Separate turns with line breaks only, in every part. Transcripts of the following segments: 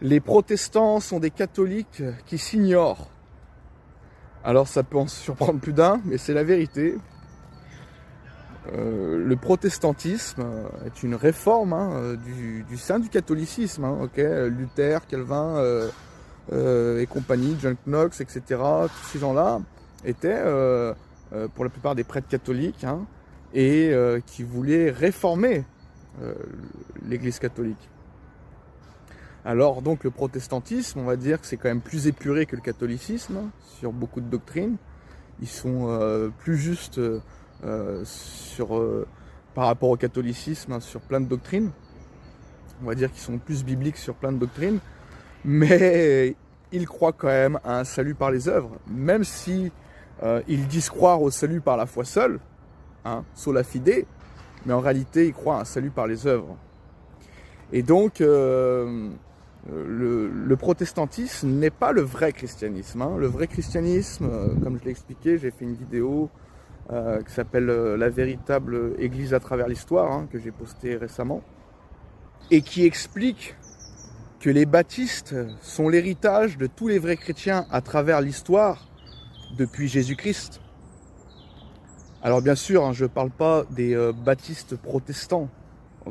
Les protestants sont des catholiques qui s'ignorent. Alors ça peut en surprendre plus d'un, mais c'est la vérité. Le protestantisme est une réforme du sein du catholicisme. Luther, Calvin et compagnie, John Knox, etc. Tous ces gens-là étaient pour la plupart des prêtres catholiques et qui voulaient réformer l'Église catholique. Alors donc le protestantisme, on va dire que c'est quand même plus épuré que le catholicisme sur beaucoup de doctrines. Ils sont plus justes par rapport au catholicisme sur plein de doctrines. On va dire qu'ils sont plus bibliques sur plein de doctrines. Mais ils croient quand même à un salut par les œuvres. Même si ils disent croire au salut par la foi seule, sola fide, mais en réalité ils croient à un salut par les œuvres. Et donc le protestantisme n'est pas le vrai christianisme. Le vrai christianisme, comme je l'ai expliqué, j'ai fait une vidéo qui s'appelle La véritable Église à travers l'histoire, que j'ai postée récemment, et qui explique que les baptistes sont l'héritage de tous les vrais chrétiens à travers l'histoire depuis Jésus-Christ. Alors bien sûr, je ne parle pas des baptistes protestants,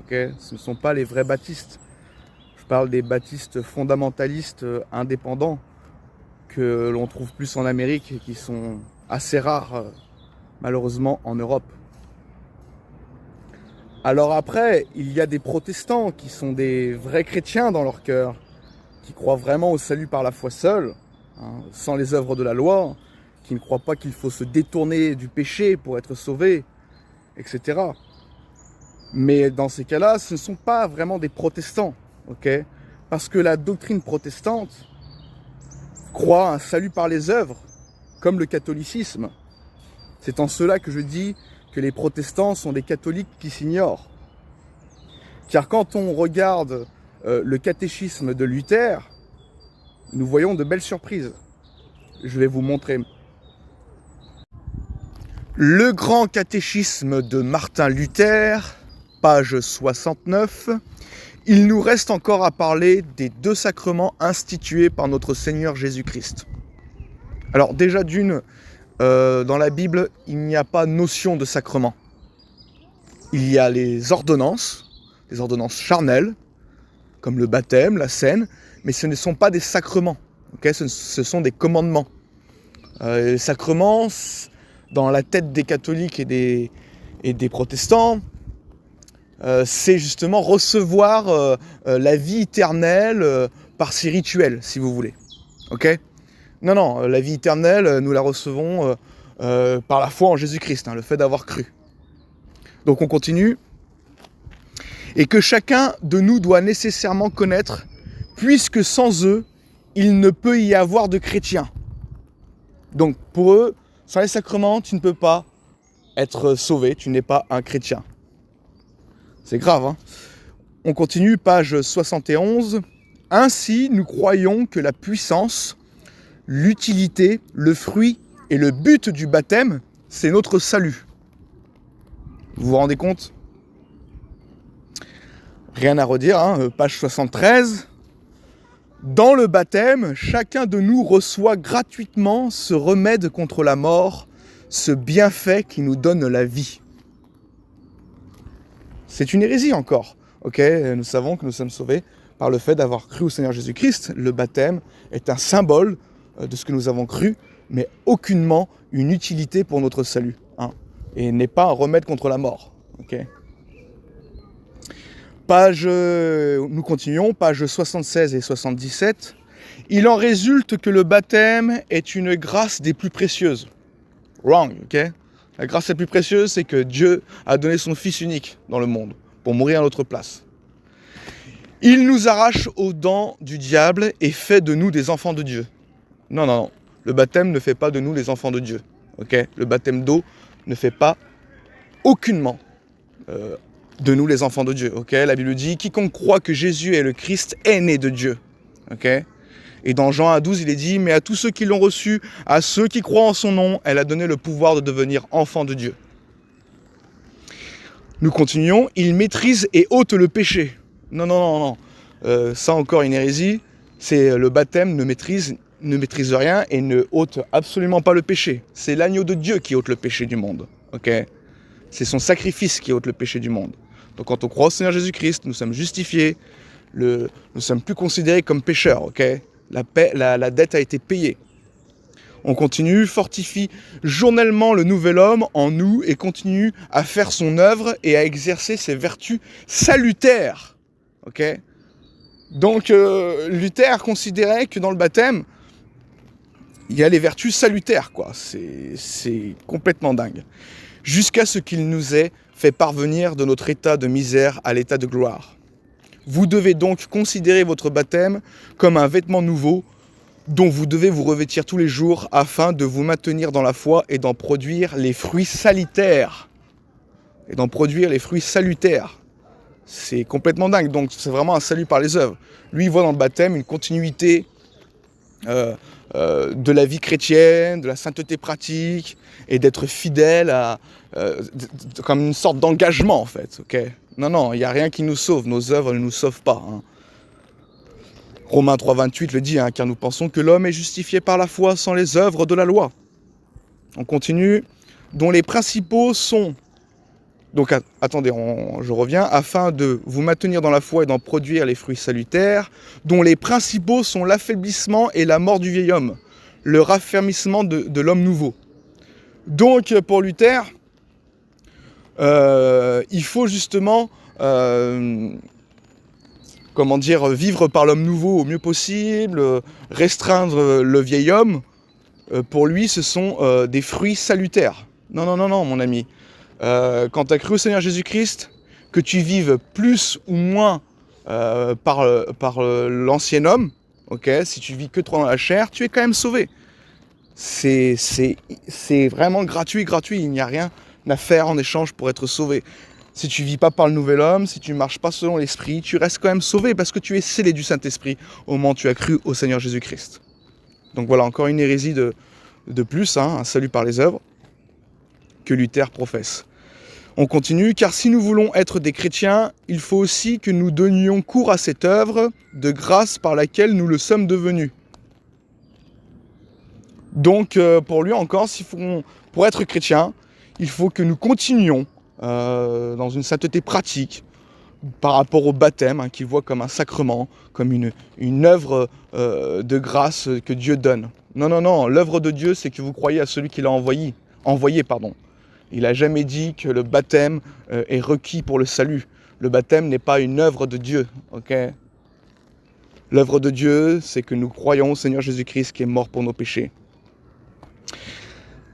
ce ne sont pas les vrais baptistes. Je parle des baptistes fondamentalistes indépendants que l'on trouve plus en Amérique et qui sont assez rares malheureusement en Europe. Alors après, il y a des protestants qui sont des vrais chrétiens dans leur cœur, qui croient vraiment au salut par la foi seule, sans les œuvres de la loi, qui ne croient pas qu'il faut se détourner du péché pour être sauvé, etc. Mais dans ces cas-là, ce ne sont pas vraiment des protestants, parce que la doctrine protestante croit un salut par les œuvres, comme le catholicisme. C'est en cela que je dis que les protestants sont des catholiques qui s'ignorent. Car quand on regarde le catéchisme de Luther, nous voyons de belles surprises. Je vais vous montrer. Le grand catéchisme de Martin Luther, page 69. Il nous reste encore à parler des 2 sacrements institués par notre Seigneur Jésus-Christ. Alors déjà d'une, dans la Bible, il n'y a pas notion de sacrement. Il y a les ordonnances charnelles, comme le baptême, la scène, mais ce ne sont pas des sacrements, ce sont des commandements. Les sacrements, dans la tête des catholiques et des protestants, c'est justement recevoir la vie éternelle par ces rituels, si vous voulez. Non, la vie éternelle, nous la recevons par la foi en Jésus-Christ, le fait d'avoir cru. Donc on continue. Et que chacun de nous doit nécessairement connaître, puisque sans eux, il ne peut y avoir de chrétiens. Donc pour eux, sans les sacrements, tu ne peux pas être sauvé, tu n'es pas un chrétien. C'est grave, On continue, page 71. Ainsi, nous croyons que la puissance, l'utilité, le fruit et le but du baptême, c'est notre salut. Vous vous rendez compte ? Rien à redire, page 73. Dans le baptême, chacun de nous reçoit gratuitement ce remède contre la mort, ce bienfait qui nous donne la vie. C'est une hérésie encore. Nous savons que nous sommes sauvés par le fait d'avoir cru au Seigneur Jésus-Christ. Le baptême est un symbole de ce que nous avons cru, mais aucunement une utilité pour notre salut. Et n'est pas un remède contre la mort. Nous continuons, pages 76 et 77. Il en résulte que le baptême est une grâce des plus précieuses. Wrong, La grâce la plus précieuse, c'est que Dieu a donné son Fils unique dans le monde pour mourir à notre place. Il nous arrache aux dents du diable et fait de nous des enfants de Dieu. Non. Le baptême ne fait pas de nous les enfants de Dieu. Le baptême d'eau ne fait pas aucunement de nous les enfants de Dieu. La Bible dit « Quiconque croit que Jésus est le Christ est né de Dieu. » Et dans Jean 1,12, il est dit « Mais à tous ceux qui l'ont reçu, à ceux qui croient en son nom, elle a donné le pouvoir de devenir enfants de Dieu. » Nous continuons. « Il maîtrise et ôte le péché. » Non. Ça encore une hérésie. C'est le baptême ne maîtrise rien et ne ôte absolument pas le péché. C'est l'agneau de Dieu qui ôte le péché du monde. Ok ? C'est son sacrifice qui ôte le péché du monde. Donc quand on croit au Seigneur Jésus-Christ, nous sommes justifiés, nous sommes plus considérés comme pécheurs. Ok ? La dette a été payée. On continue, fortifie journellement le nouvel homme en nous et continue à faire son œuvre et à exercer ses vertus salutaires. Ok ? Donc Luther considérait que dans le baptême, il y a les vertus salutaires, quoi. C'est complètement dingue. Jusqu'à ce qu'il nous ait fait parvenir de notre état de misère à l'état de gloire. Vous devez donc considérer votre baptême comme un vêtement nouveau dont vous devez vous revêtir tous les jours afin de vous maintenir dans la foi et d'en produire les fruits salutaires. C'est complètement dingue. Donc c'est vraiment un salut par les œuvres. Lui, il voit dans le baptême une continuité de la vie chrétienne, de la sainteté pratique, et d'être fidèle comme une sorte d'engagement en fait. Okay ? Non, il n'y a rien qui nous sauve. Nos œuvres ne nous sauvent pas. Hein. Romains 3,28 le dit, hein, car nous pensons que l'homme est justifié par la foi sans les œuvres de la loi. On continue. Dont les principaux sont... Donc attendez, je reviens. Afin de vous maintenir dans la foi et d'en produire les fruits salutaires, dont les principaux sont l'affaiblissement et la mort du vieil homme, le raffermissement de l'homme nouveau. Donc pour Luther, il faut justement... vivre par l'homme nouveau au mieux possible, restreindre le vieil homme, pour lui, ce sont des fruits salutaires. Non, mon ami. Quand tu as cru au Seigneur Jésus-Christ, que tu vives plus ou moins par l'ancien homme, ok, si tu vis que trop dans la chair, tu es quand même sauvé. C'est vraiment gratuit, il n'y a rien à faire en échange pour être sauvé. Si tu vis pas par le nouvel homme, si tu marches pas selon l'esprit, tu restes quand même sauvé parce que tu es scellé du Saint-Esprit au moment où tu as cru au Seigneur Jésus-Christ. Donc voilà, encore une hérésie de plus, hein, un salut par les œuvres, que Luther professe. On continue, car si nous voulons être des chrétiens, il faut aussi que nous donnions cours à cette œuvre de grâce par laquelle nous le sommes devenus. Donc pour lui encore, pour être chrétien, il faut que nous continuions dans une sainteté pratique par rapport au baptême, hein, qu'il voit comme un sacrement, comme une œuvre de grâce que Dieu donne. Non, l'œuvre de Dieu, c'est que vous croyez à celui qui l'a envoyé. Il n'a jamais dit que le baptême est requis pour le salut. Le baptême n'est pas une œuvre de Dieu. Okay ? L'œuvre de Dieu, c'est que nous croyons au Seigneur Jésus-Christ qui est mort pour nos péchés.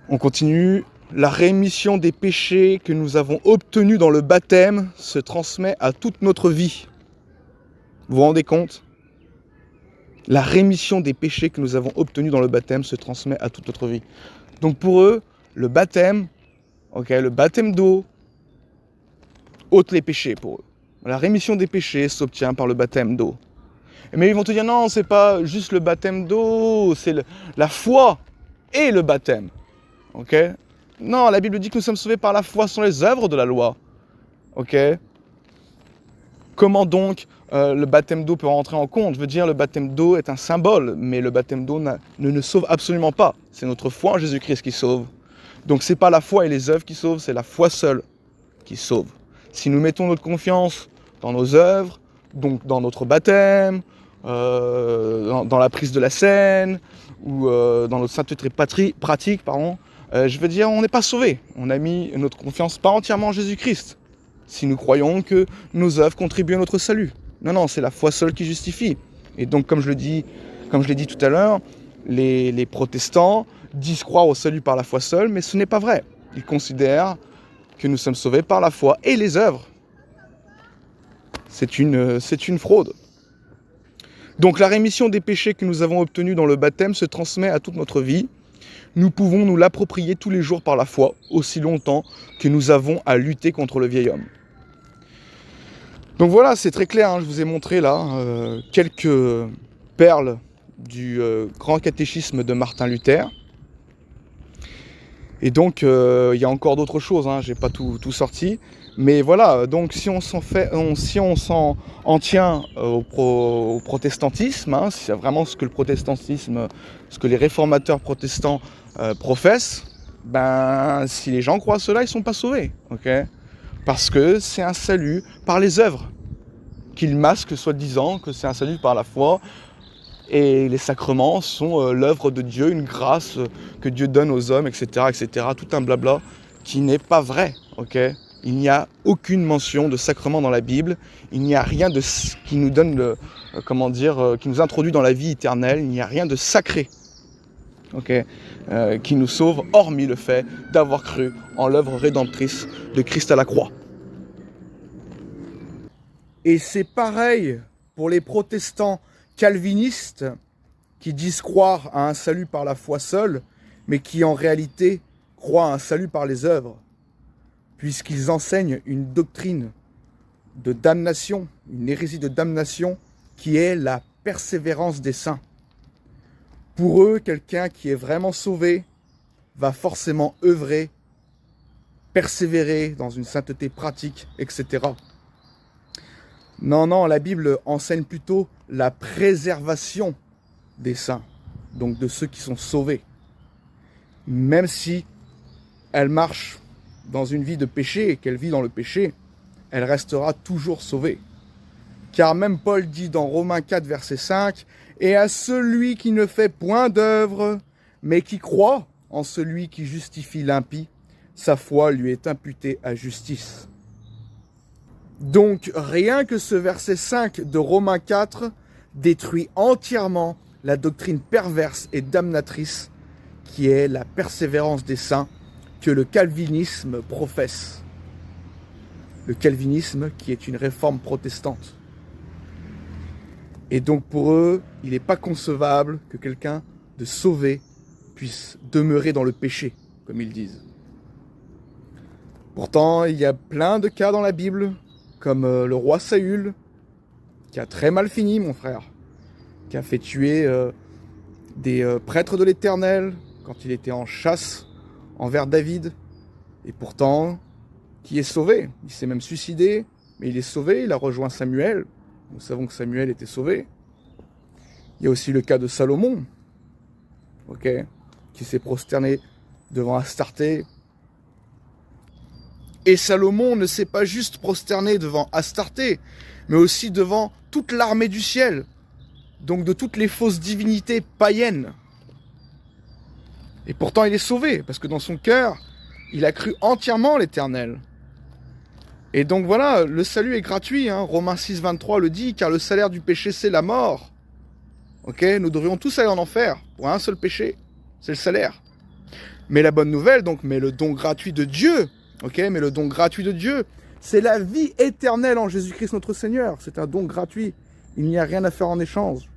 On continue. La rémission des péchés que nous avons obtenus dans le baptême se transmet à toute notre vie. Vous vous rendez compte ? La rémission des péchés que nous avons obtenus dans le baptême se transmet à toute notre vie. Donc pour eux, le baptême d'eau ôte les péchés pour eux. La rémission des péchés s'obtient par le baptême d'eau. Mais ils vont te dire non, c'est pas juste le baptême d'eau, c'est la foi et le baptême. Ok ? Non, la Bible dit que nous sommes sauvés par la foi sans les œuvres de la loi. Ok ? Comment donc le baptême d'eau peut rentrer en compte ? Je veux dire, le baptême d'eau est un symbole, mais le baptême d'eau ne sauve absolument pas. C'est notre foi en Jésus-Christ qui sauve. Donc c'est pas la foi et les œuvres qui sauvent, c'est la foi seule qui sauve. Si nous mettons notre confiance dans nos œuvres, donc dans notre baptême, dans la prise de la scène, ou dans notre sainteté pratique, je veux dire, on n'est pas sauvé. On a mis notre confiance pas entièrement en Jésus-Christ. Si nous croyons que nos œuvres contribuent à notre salut. Non, c'est la foi seule qui justifie. Et donc, comme je l'ai dit tout à l'heure, les protestants disent croire au salut par la foi seule, mais ce n'est pas vrai. Ils considèrent que nous sommes sauvés par la foi et les œuvres. C'est une fraude. Donc la rémission des péchés que nous avons obtenus dans le baptême se transmet à toute notre vie. Nous pouvons nous l'approprier tous les jours par la foi, aussi longtemps que nous avons à lutter contre le vieil homme. Donc voilà, c'est très clair, hein, je vous ai montré là quelques perles du grand catéchisme de Martin Luther. Et donc, il y a encore d'autres choses, hein, j'ai pas tout sorti, Mais voilà, donc si on s'en tient au protestantisme, hein, c'est vraiment ce que le protestantisme, ce que les réformateurs protestants professent, ben si les gens croient cela, ils ne sont pas sauvés, ok? Parce que c'est un salut par les œuvres, qu'ils masquent soi-disant que c'est un salut par la foi, et les sacrements sont l'œuvre de Dieu, une grâce que Dieu donne aux hommes, etc., etc., tout un blabla qui n'est pas vrai, ok? Il n'y a aucune mention de sacrement dans la Bible. Il n'y a rien qui nous donne, qui nous introduit dans la vie éternelle. Il n'y a rien de sacré, qui nous sauve, hormis le fait d'avoir cru en l'œuvre rédemptrice de Christ à la croix. Et c'est pareil pour les protestants calvinistes qui disent croire à un salut par la foi seule, mais qui en réalité croient à un salut par les œuvres, puisqu'ils enseignent une doctrine de damnation, une hérésie de damnation, qui est la persévérance des saints. Pour eux, quelqu'un qui est vraiment sauvé va forcément œuvrer, persévérer dans une sainteté pratique, etc. Non, la Bible enseigne plutôt la préservation des saints, donc de ceux qui sont sauvés. Même si elle marche dans une vie de péché et qu'elle vit dans le péché, elle restera toujours sauvée. Car même Paul dit dans Romains 4, verset 5, « Et à celui qui ne fait point d'œuvre, mais qui croit en celui qui justifie l'impie, sa foi lui est imputée à justice. » Donc, rien que ce verset 5 de Romains 4 détruit entièrement la doctrine perverse et damnatrice qui est la persévérance des saints que le calvinisme professe. Le calvinisme qui est une réforme protestante. Et donc pour eux, il n'est pas concevable que quelqu'un de sauvé puisse demeurer dans le péché, comme ils disent. Pourtant, il y a plein de cas dans la Bible, comme le roi Saül, qui a très mal fini, mon frère, qui a fait tuer des prêtres de l'Éternel quand il était en chasse envers David, et pourtant, qui est sauvé. Il s'est même suicidé, mais il est sauvé, il a rejoint Samuel. Nous savons que Samuel était sauvé. Il y a aussi le cas de Salomon, qui s'est prosterné devant Astarté. Et Salomon ne s'est pas juste prosterné devant Astarté, mais aussi devant toute l'armée du ciel, donc de toutes les fausses divinités païennes. Et pourtant il est sauvé, parce que dans son cœur, il a cru entièrement l'Éternel. Et donc voilà, le salut est gratuit, hein. Romains 6, 23 le dit, car le salaire du péché c'est la mort. Nous devrions tous aller en enfer, pour un seul péché, c'est le salaire. Mais la bonne nouvelle, mais le don gratuit de Dieu, mais le don gratuit de Dieu, c'est la vie éternelle en Jésus-Christ notre Seigneur. C'est un don gratuit, il n'y a rien à faire en échange.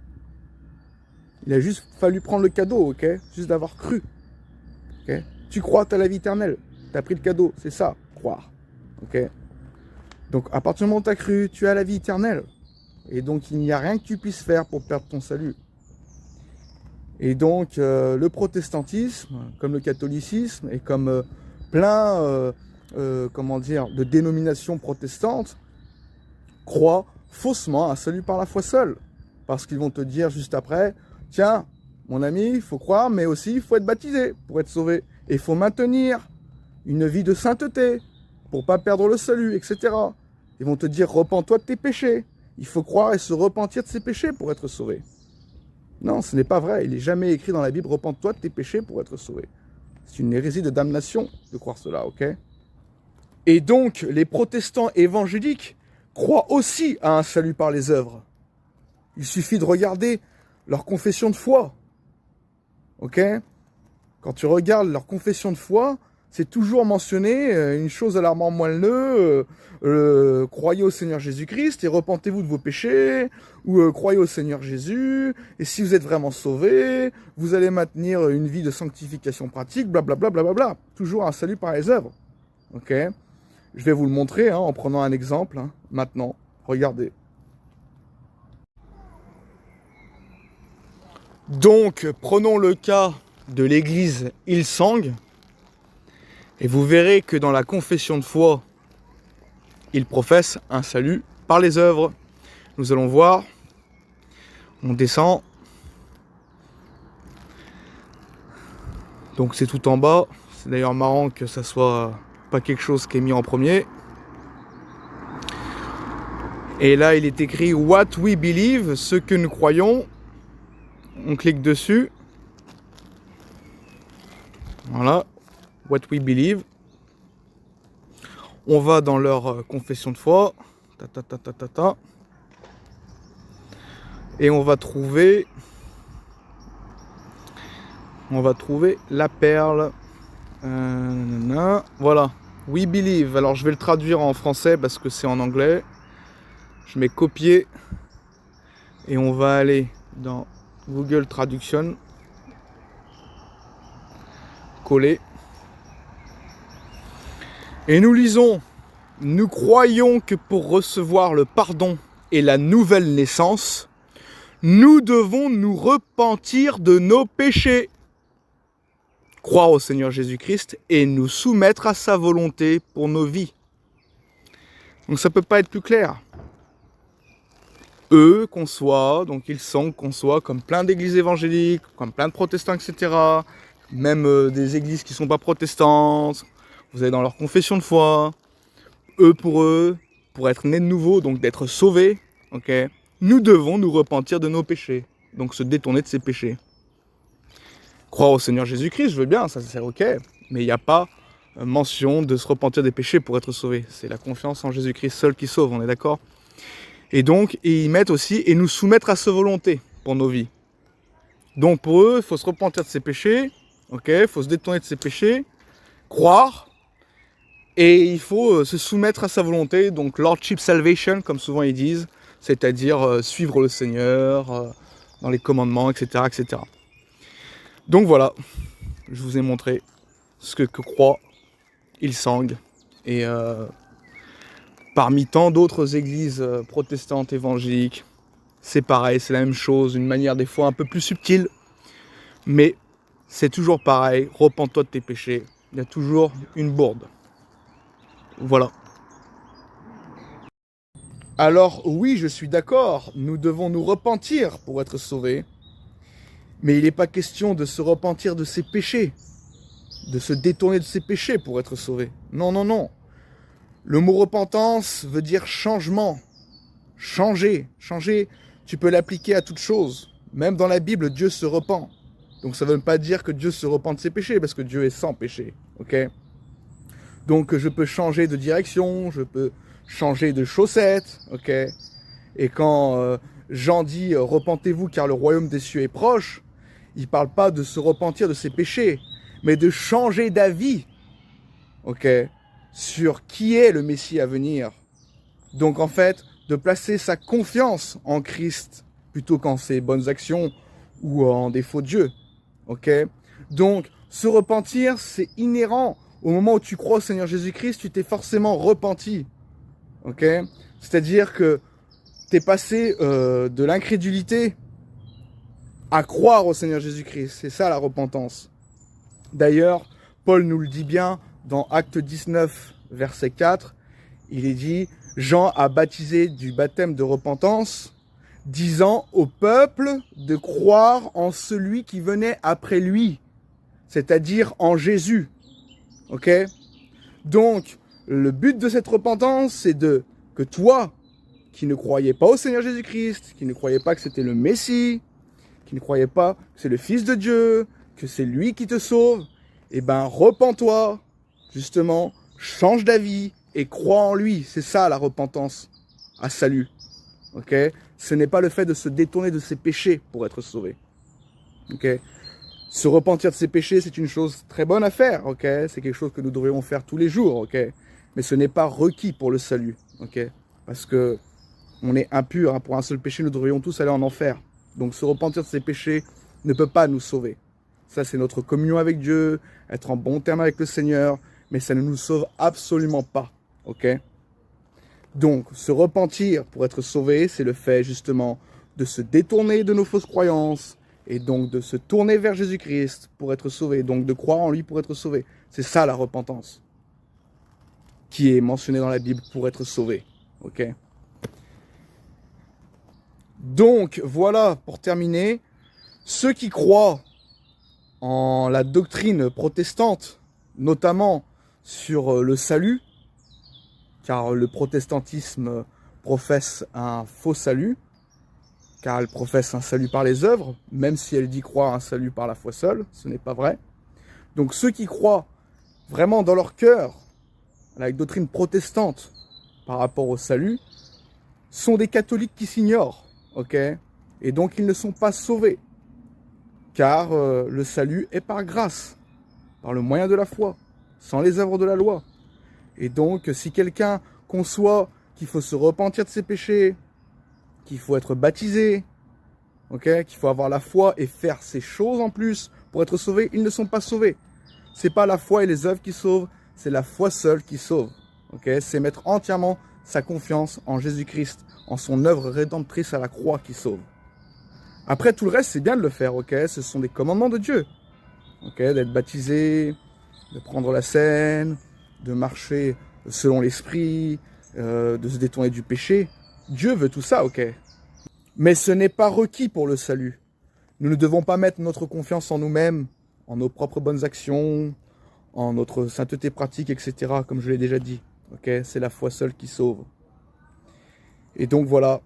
Il a juste fallu prendre le cadeau, juste d'avoir cru. Tu crois, tu as la vie éternelle, tu as pris le cadeau, c'est ça, croire. Donc à partir du moment où tu as cru, tu as la vie éternelle. Et donc il n'y a rien que tu puisses faire pour perdre ton salut. Et donc le protestantisme, comme le catholicisme, et comme plein de dénominations protestantes, croient faussement à un salut par la foi seule. Parce qu'ils vont te dire juste après, tiens, mon ami, il faut croire, mais aussi il faut être baptisé pour être sauvé. Et il faut maintenir une vie de sainteté pour ne pas perdre le salut, etc. Ils vont te dire, repens-toi de tes péchés. Il faut croire et se repentir de ses péchés pour être sauvé. Non, ce n'est pas vrai. Il n'est jamais écrit dans la Bible, repens-toi de tes péchés pour être sauvé. C'est une hérésie de damnation de croire cela, Et donc, les protestants évangéliques croient aussi à un salut par les œuvres. Il suffit de regarder leur confession de foi. Quand tu regardes leur confession de foi, c'est toujours mentionné une chose alarmant moelleux, croyez au Seigneur Jésus-Christ et repentez-vous de vos péchés, ou croyez au Seigneur Jésus, et si vous êtes vraiment sauvés, vous allez maintenir une vie de sanctification pratique, blablabla, blablabla. Toujours un salut par les œuvres. Je vais vous le montrer en prenant un exemple, maintenant. Regardez. Donc, prenons le cas de l'église Hillsong, et vous verrez que dans la confession de foi il professe un salut par les œuvres. Nous allons voir, on descend, donc c'est tout en bas, c'est d'ailleurs marrant que ça soit pas quelque chose qui est mis en premier. Et là il est écrit What we believe, ce que nous croyons. On clique dessus. Voilà, What we believe. On va dans leur confession de foi. Et on va trouver la perle. Voilà, we believe. Alors je vais le traduire en français parce que c'est en anglais. Je mets copier et on va aller dans Google Traduction, coller. Et nous lisons, nous croyons que pour recevoir le pardon et la nouvelle naissance, nous devons nous repentir de nos péchés, croire au Seigneur Jésus-Christ et nous soumettre à sa volonté pour nos vies. Donc ça peut pas être plus clair. Eux conçoivent, donc ils sont conçoivent comme plein d'églises évangéliques, comme plein de protestants, etc. Même des églises qui ne sont pas protestantes. Vous allez dans leur confession de foi. Eux, pour être nés de nouveau, donc d'être sauvés, okay, nous devons nous repentir de nos péchés. Donc se détourner de ces péchés. Croire au Seigneur Jésus-Christ, je veux bien, ça c'est ok. Mais il n'y a pas mention de se repentir des péchés pour être sauvé. C'est la confiance en Jésus-Christ seul qui sauve, on est d'accord ? Et donc, ils mettent aussi, et nous soumettre à sa volonté pour nos vies. Donc pour eux, il faut se repentir de ses péchés, ok, il faut se détourner de ses péchés, croire, et il faut se soumettre à sa volonté, donc Lordship Salvation, comme souvent ils disent, c'est-à-dire suivre le Seigneur dans les commandements, etc., etc. Donc voilà, je vous ai montré ce que croit Hillsong, et parmi tant d'autres églises protestantes évangéliques, c'est pareil, c'est la même chose, d'une manière des fois un peu plus subtile, mais c'est toujours pareil, repens-toi de tes péchés, il y a toujours une bourde. Voilà. Alors oui, je suis d'accord, nous devons nous repentir pour être sauvés, mais il n'est pas question de se repentir de ses péchés, de se détourner de ses péchés pour être sauvé. Non, non, non. Le mot repentance veut dire changement, changer, tu peux l'appliquer à toute chose. Même dans la Bible, Dieu se repent. Donc ça ne veut pas dire que Dieu se repent de ses péchés, parce que Dieu est sans péché, ok ? Donc je peux changer de direction, je peux changer de chaussettes, ok ? Et quand Jean dit « repentez-vous car le royaume des cieux est proche », il ne parle pas de se repentir de ses péchés, mais de changer d'avis, ok ? Sur qui est le Messie à venir. Donc en fait, de placer sa confiance en Christ plutôt qu'en ses bonnes actions ou en défaut de Dieu. Ok ? Donc, se repentir, c'est inhérent. Au moment où tu crois au Seigneur Jésus-Christ, tu t'es forcément repenti. Ok ? C'est-à-dire que tu es passé de l'incrédulité à croire au Seigneur Jésus-Christ. C'est ça la repentance. D'ailleurs, Paul nous le dit bien dans Acte 19, verset 4. Il est dit, Jean a baptisé du baptême de repentance, disant au peuple de croire en celui qui venait après lui, c'est-à-dire en Jésus. Ok ? Donc, le but de cette repentance, c'est que toi, qui ne croyais pas au Seigneur Jésus-Christ, qui ne croyais pas que c'était le Messie, qui ne croyais pas que c'est le Fils de Dieu, que c'est lui qui te sauve, eh ben, repens-toi, justement, change d'avis et crois en lui. C'est ça la repentance à salut. Ok ? Ce n'est pas le fait de se détourner de ses péchés pour être sauvé. Ok ? Se repentir de ses péchés, c'est une chose très bonne à faire. Ok ? C'est quelque chose que nous devrions faire tous les jours. Ok ? Mais ce n'est pas requis pour le salut. Ok ? Parce que on est impur. Hein. Pour un seul péché, nous devrions tous aller en enfer. Donc se repentir de ses péchés ne peut pas nous sauver. Ça, c'est notre communion avec Dieu, être en bon terme avec le Seigneur, mais ça ne nous sauve absolument pas. Ok ? Donc, se repentir pour être sauvé, c'est le fait justement de se détourner de nos fausses croyances et donc de se tourner vers Jésus-Christ pour être sauvé, donc de croire en lui pour être sauvé. C'est ça la repentance. qui est mentionné dans la Bible pour être sauvé. Ok. Donc, voilà, pour terminer, ceux qui croient en la doctrine protestante, notamment sur le salut, car le protestantisme professe un faux salut, car elle professe un salut par les œuvres, même si elle dit croire un salut par la foi seule, ce n'est pas vrai. Donc ceux qui croient vraiment dans leur cœur à la doctrine protestante par rapport au salut sont des catholiques qui s'ignorent, ok? Et donc ils ne sont pas sauvés, car le salut est par grâce, par le moyen de la foi, sans les œuvres de la loi. Et donc, si quelqu'un conçoit qu'il faut se repentir de ses péchés, qu'il faut être baptisé, okay, qu'il faut avoir la foi et faire ces choses en plus pour être sauvé, ils ne sont pas sauvés. C'est pas la foi et les œuvres qui sauvent, c'est la foi seule qui sauve. Okay, c'est mettre entièrement sa confiance en Jésus-Christ, en son œuvre rédemptrice à la croix qui sauve. Après, tout le reste, c'est bien de le faire, ok? Ce sont des commandements de Dieu. Ok, d'être baptisé, de prendre la scène, de marcher selon l'esprit, de se détourner du péché. Dieu veut tout ça, ok? Mais ce n'est pas requis pour le salut. Nous ne devons pas mettre notre confiance en nous-mêmes, en nos propres bonnes actions, en notre sainteté pratique, etc., comme je l'ai déjà dit. Ok, c'est la foi seule qui sauve. Et donc voilà,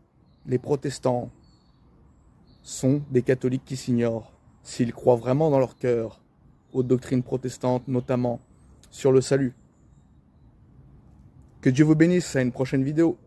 les protestants sont des catholiques qui s'ignorent, s'ils croient vraiment dans leur cœur aux doctrines protestantes, notamment sur le salut. Que Dieu vous bénisse, à une prochaine vidéo.